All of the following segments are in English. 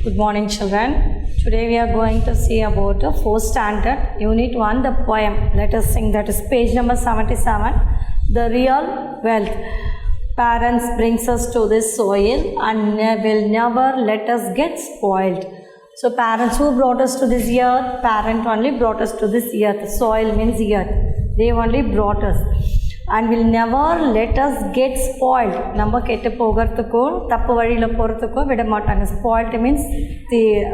Good morning, children. Today we are going to see about the 4th standard, Unit 1, the poem. Let us sing. That is page number 77. The real wealth. Parents brings us to this soil and will never let us get spoiled. So parents who brought us to this earth, parent only brought us to this earth. Soil means earth. They only brought us. And will never let us get spoiled. நம்ம கெட்டு போகிறதுக்கோ தப்பு வழியில் போகிறதுக்கோ விட மாட்டாங்க. Spoiled means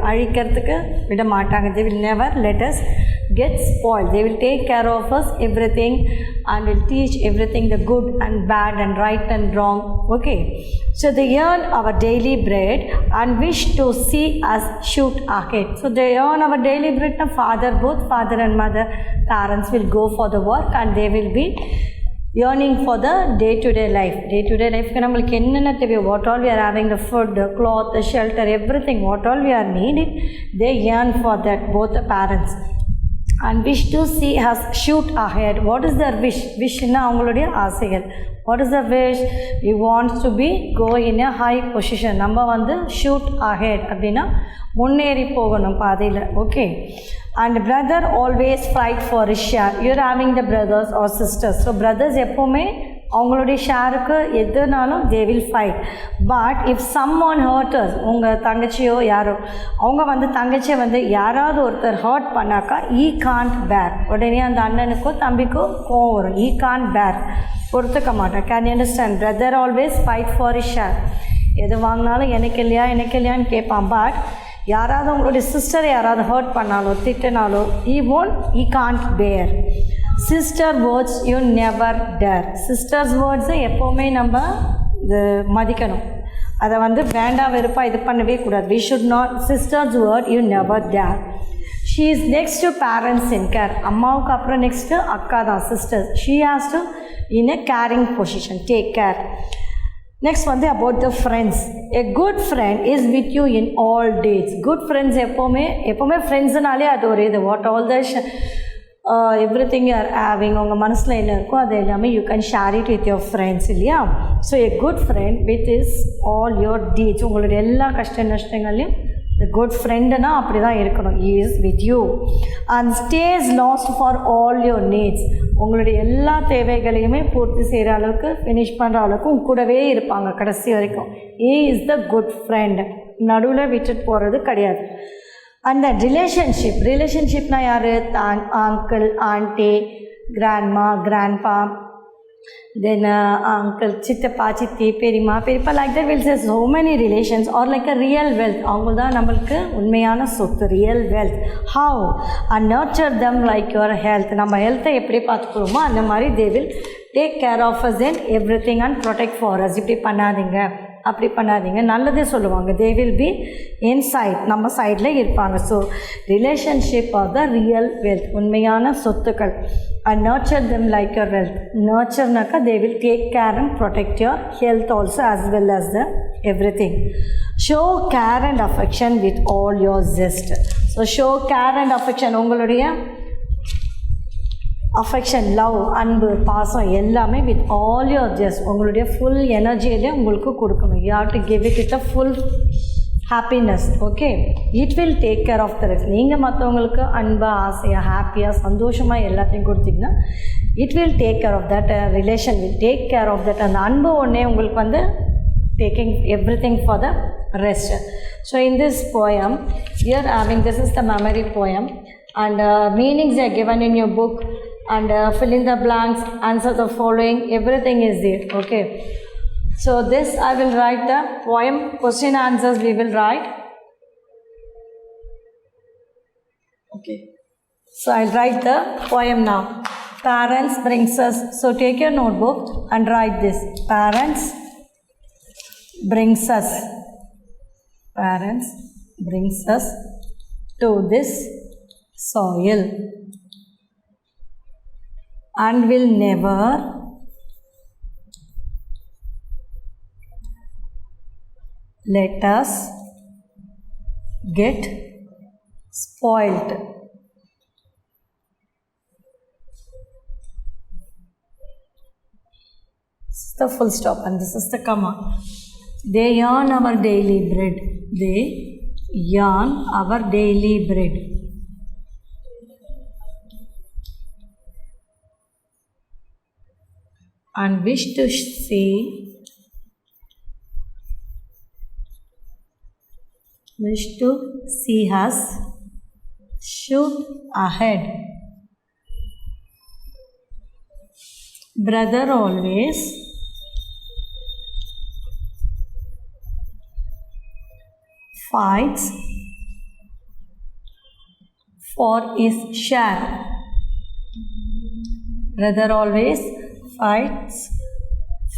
அழிக்கிறதுக்கு விட மாட்டாங்க. They will never let us get spoiled. They will take care of us everything and will teach everything, the good and bad and right and wrong. Okay. So they earn our daily bread and wish to see us shoot ahead. So they earn our daily bread. Father, both father and mother, parents will go for the work and they will be yearning for the day-to-day life. Day-to-day life ku namalku enna thevaiyo, what all we are having, the food, the cloth, the shelter, everything, what all we are needing, they yearn for that, both the parents. And wish to see us shoot ahead. What is their wish? Wish na avங்களுடைய ஆசைகள். What is the wish? We want to be go in a high position. நம்ம வந்து shoot ahead அப்படின்னா முன்னேறி போகணும் பாதையில். Okay. And brother always fight for his share. You're having the brothers or sisters. So brothers எப்போவுமே அவங்களுடைய ஷேருக்கு எதுனாலும் they will fight. But if someone hurt us, உங்கள் தங்கச்சியோ யாரோ அவங்க வந்து தங்கச்சியை வந்து யாராவது ஒருத்தர் ஹர்ட் பண்ணாக்கா he can't bear. உடனே அந்த அண்ணனுக்கோ தம்பிக்கோ கோவம் வரும். he can't bear. பொறுத்துக்க மாட்டேன். Can you understand? Brother always fight for his share. எது வாங்கினாலும் எனக்கு இல்லையான்னு கேட்பான். பட் யாராவது உங்களுடைய சிஸ்டரை யாராவது ஹர்ட் பண்ணாலோ திட்டினாலோ he can't bear. Sister words you never dare. Sisters வேர்ட்ஸை எப்போவுமே நம்ம மதிக்கணும். அதை வந்து வேண்டாம் வெறுப்பா இது பண்ணவே கூடாது. We should not. Sisters word you never dare. She is next to parents in care. அம்மாவுக்கு அப்புறம் நெக்ஸ்ட்டு அக்கா தான், sisters. She has to in a caring position, take care. Next வந்து about the friends. A good friend is with you in all days. Good friends எப்போவுமே ஃப்ரெண்ட்ஸுனாலே அது ஒரு இது what all the everything you are having, உங்கள் மனசில் என்ன இருக்கோ அது எல்லாமே you can share it with your friends இல்லையா. So a good friend with is all your deeds. உங்களுடைய எல்லா கஷ்ட நஷ்டங்கள்லையும் குட் ஃப்ரெண்டுனா அப்படி தான் இருக்கணும். Is with you and stays last for all your needs. உங்களுடைய எல்லா தேவைகளையுமே பூர்த்தி செய்கிற அளவுக்கு ஃபினிஷ் பண்ணுற அளவுக்கு உங்க கூடவே இருப்பாங்க கடைசி வரைக்கும். Is the good friend. நடுவில் விட்டுட்டு போகிறது கிடையாது. அண்ட் தட் ரிலேஷன்ஷிப்னா யார்? Uncle, aunty, grandma, grandpa, then uncle, சித்தப்பா, சித்தி, பெரியம்மா, பெரியப்பா, like that we'll say so many relations or like a real wealth. அவங்க தான் நம்மளுக்கு உண்மையான சொத்து, real wealth. How? And nurture them like your health. நம்ம ஹெல்த்தை எப்படி பார்த்துக்கிறோமோ அந்த மாதிரி they will take care of us in everything and protect for us. இப்படி பண்ணாதீங்க, அப்படி பண்ணாதீங்க, நல்லதே சொல்லுவாங்க. தே வில் பி இன்சைட், நம்ம சைடில் இருப்பாங்க. So relationship are the real wealth, உண்மையான சொத்துக்கள். And nurture them like your wealth. நர்ச்சர்னாக்கா they will take care and protect your health also as well as the everything. Show care and affection with all your zest. So show care and affection, உங்களுடைய affection, love, அன்பு, பாசம் எல்லாமே with all your zest உங்களுடைய full எனர்ஜியிலே உங்களுக்கு கொடுக்கணும். You have to give it with a full happiness. Okay. It will take care of the rest. நீங்கள் மற்றவங்களுக்கு அன்பாக, ஆசையாக, ஹாப்பியாக, சந்தோஷமாக எல்லாத்தையும் கொடுத்தீங்கன்னா it will take care of that. Relation will take care of that. அந்த அன்பு ஒன்றே உங்களுக்கு வந்து taking everything for the rest. So in this poem, here having, this is the memory poem and meanings are given in your book and fill in the blanks, answer the following, everything is there. Okay. So this I will write the poem, question answers we will write. Okay. So I'll write the poem now. Parents brings us, so take your notebook and write this. Parents brings us to this soil and will never let us get spoilt. This is the full stop and this is the comma. They earn our daily bread. They earn our daily bread. And wish to see us shoot ahead. Brother always fights for his share. Brother always fights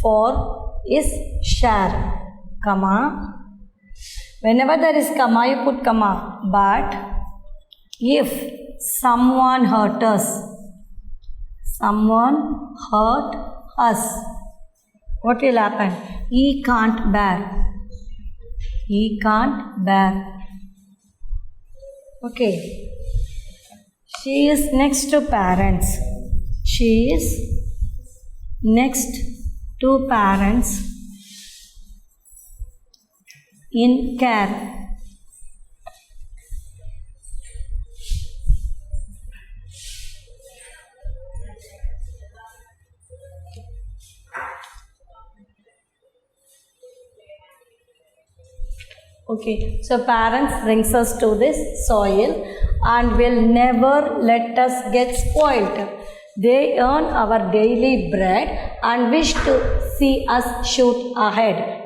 for his share, comma. Whenever there is comma, you put comma. But if someone hurt us, what will happen? He can't bear. Okay. She is next to parents. In care. Okay, so parents brings us to this soil and will never let us get spoiled. They earn our daily bread and wish to see us shoot ahead.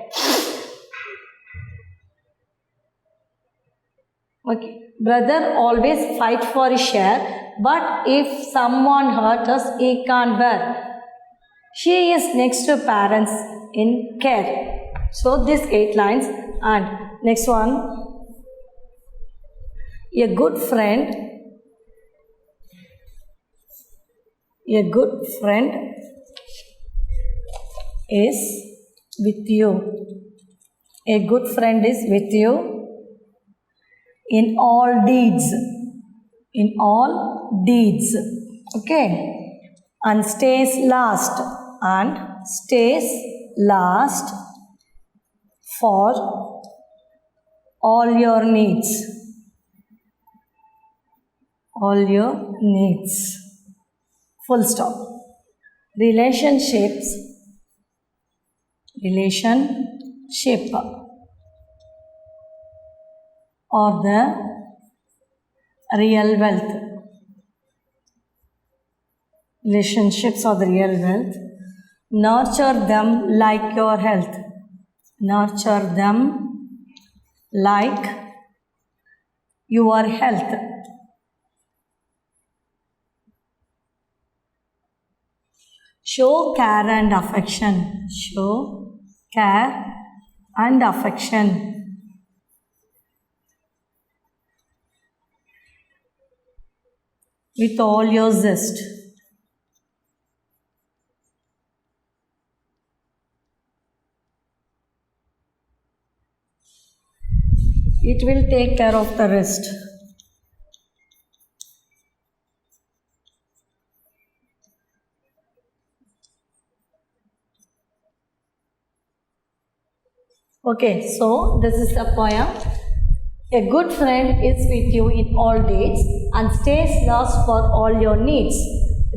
Okay, brother always fight for his share, but if someone hurt us, he can't bear. She is next to parents in care. So these 8 lines. And next one, a good friend is with you. A good friend is with you in all deeds. Okay, and stays last for all your needs. Full stop. Relationship or the real wealth. Relationships or the real wealth. Nurture them like your health. Show care and affection. With all your zest. It will take care of the rest. Okay, so this is the poem. A good friend is with you in all days and stays last for all your needs.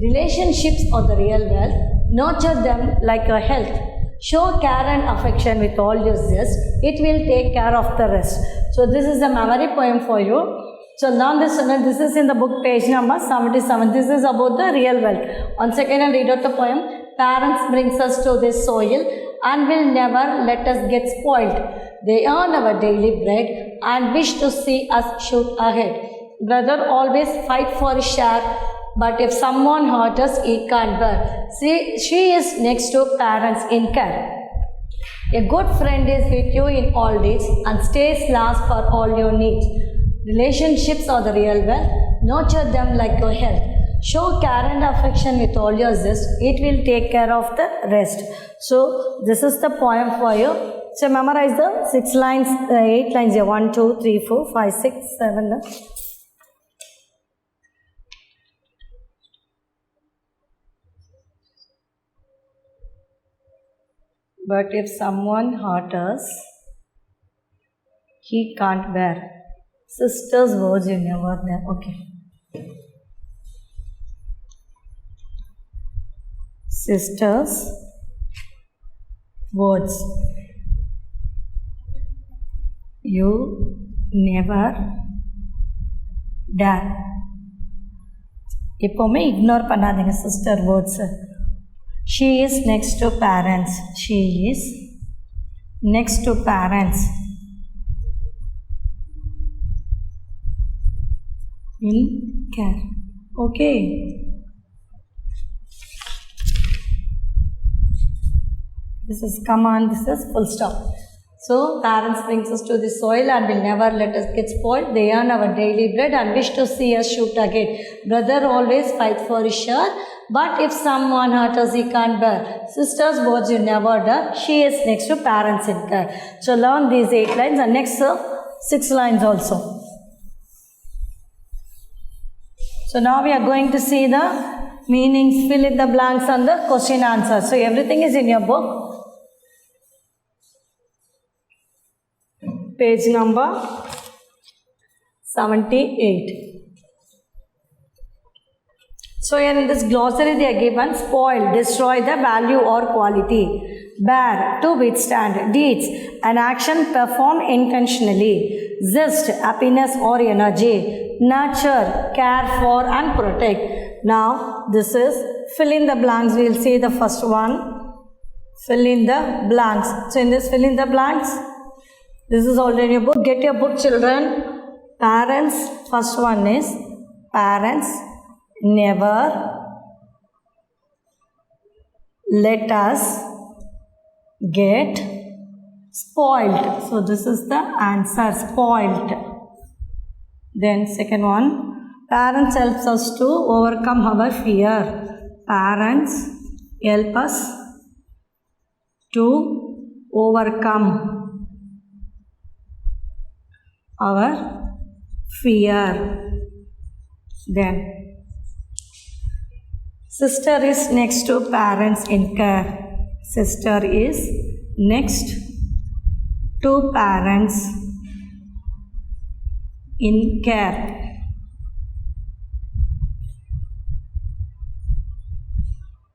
Relationships are the real wealth. Nurture them like your health. Show care and affection with all your zest. It will take care of the rest. So this is a memory poem for you. So now this is in the book page number 77. This is about the real wealth. Once again I'll read out the poem. Parents brings us to this soil and will never let us get spoiled. They earn our daily bread and wish to see us shoot ahead. Brother always fight for his share, but if someone hurt us, he can't bear. She is next to parents in care. A good friend is with you in all days and stays last for all your needs. Relationships are the real wealth. Nurture them like your health. Show care and affection with all your zest. It will take care of the rest. So this is the poem for you. So memorize the 6 lines, 8 lines here. 1, 2, 3, 4, 5, 6, 7. But if someone hurt us, he can't bear. Sisters words you never there. Okay. Sisters words you never dare. எப்போவுமே ignore பண்ணாதீங்க sister words. She is next to parents. She is next to parents in care. Okay. This is command, this is full stop. So parents brings us to the soil and will never let us get spoiled. They earn our daily bread and wish to see us shoot again. Brother always fight for his share, but if someone hurt us he can't bear. Sisters words you never dare. She is next to parents in care. So learn these 8 lines and next 6 lines also. So now we are going to see the meanings, fill in the blanks and the question answers. So everything is in your book. Page number 78. So here in this glossary they are given: spoil, destroy the value or quality; bear, to withstand; deeds, an action performed intentionally; zest, happiness or energy; nurture, care for and protect. Now this is fill in the blanks. We will see the first one. Fill in the blanks. So in this fill in the blanks, this is already in your book. Get your book, children. Parents, first one is parents never let us get spoiled. So this is the answer, spoiled. Then second one, parents helps us to overcome our fear. Parents help us to overcome our fear. Then sister is next to parents in care. Sister is next to parents in care.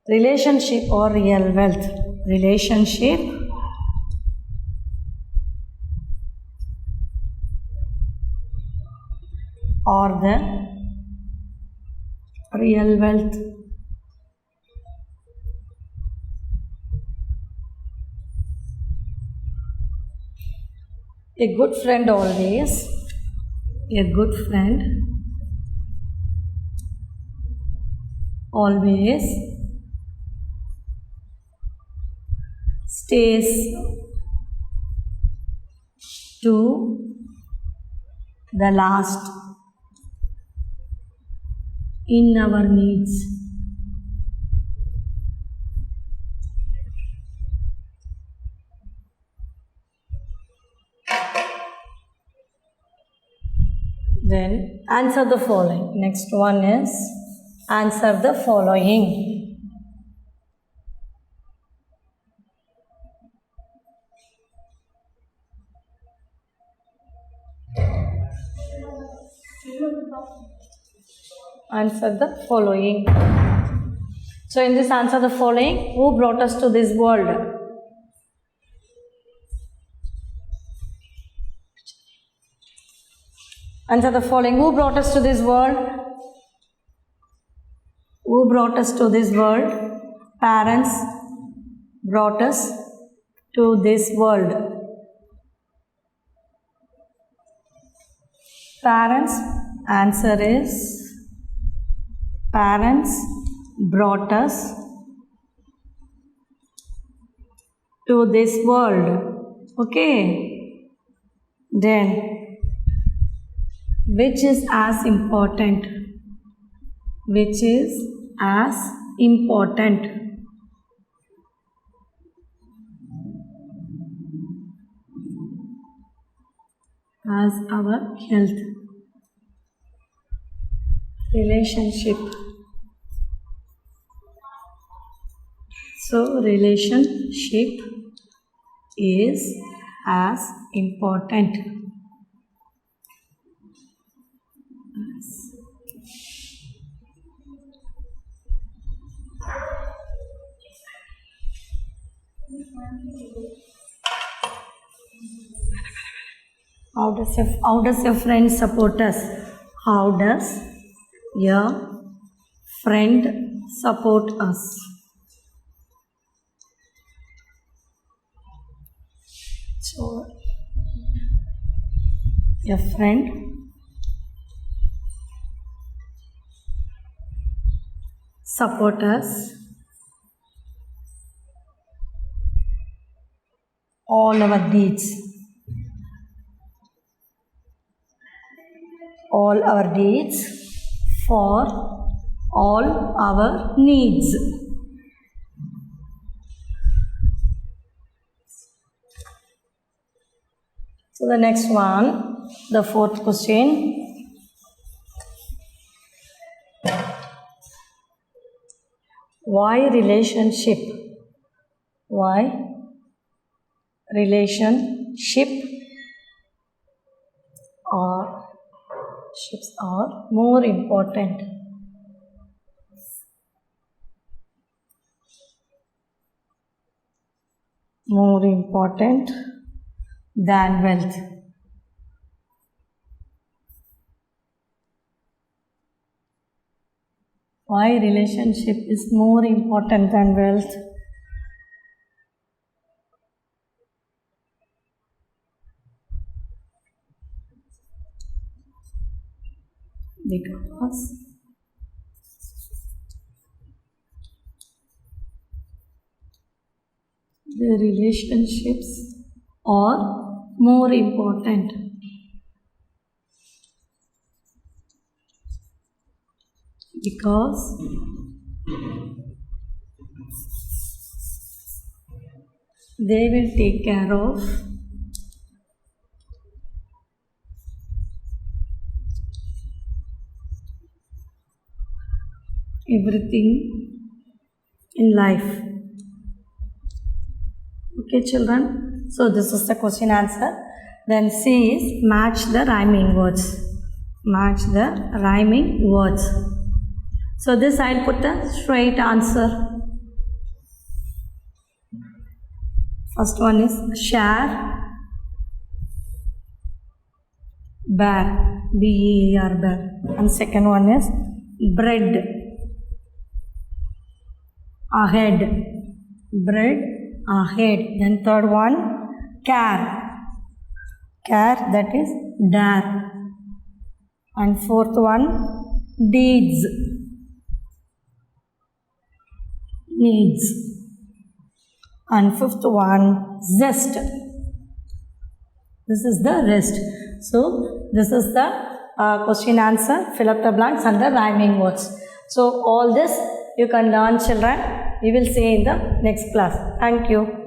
Relationship or real wealth. Relationship or the real wealth. A good friend always, a good friend always stays to the last in our needs. Then answer the following. Next one is answer the following. Answer the following. So in this answer the following, who brought us to this world? Answer the following. Who brought us to this world? Who brought us to this world? Parents brought us to this world. Parents, answer is parents brought us to this world. Okay. Then which is as important? Which is as important? As our health. Relationship. So relationship is as important. How does your friend support us? How does your friend support us? So, your friend support us all our needs. All our needs for all our needs. So the next one, the fourth question. Why relationship? Why relationship or ships are more important? More important than wealth. Why relationship is more important than wealth? Because the relationships are more important. Because they will take care of everything in life. Okay, children. So this is the question answer. Then C is match the rhyming words. Match the rhyming words. So this I'll put a straight answer. First one is share, bear, B-E-A-R, bear. And second one is bread, ahead, bread, ahead. Then third one, care, that is dare. And fourth one, deeds, needs. And fifth one, zest. This is the rest. So this is the question answer. Fill up the blanks under rhyming words. So all this you can learn, children. We will see in the next class. Thank you.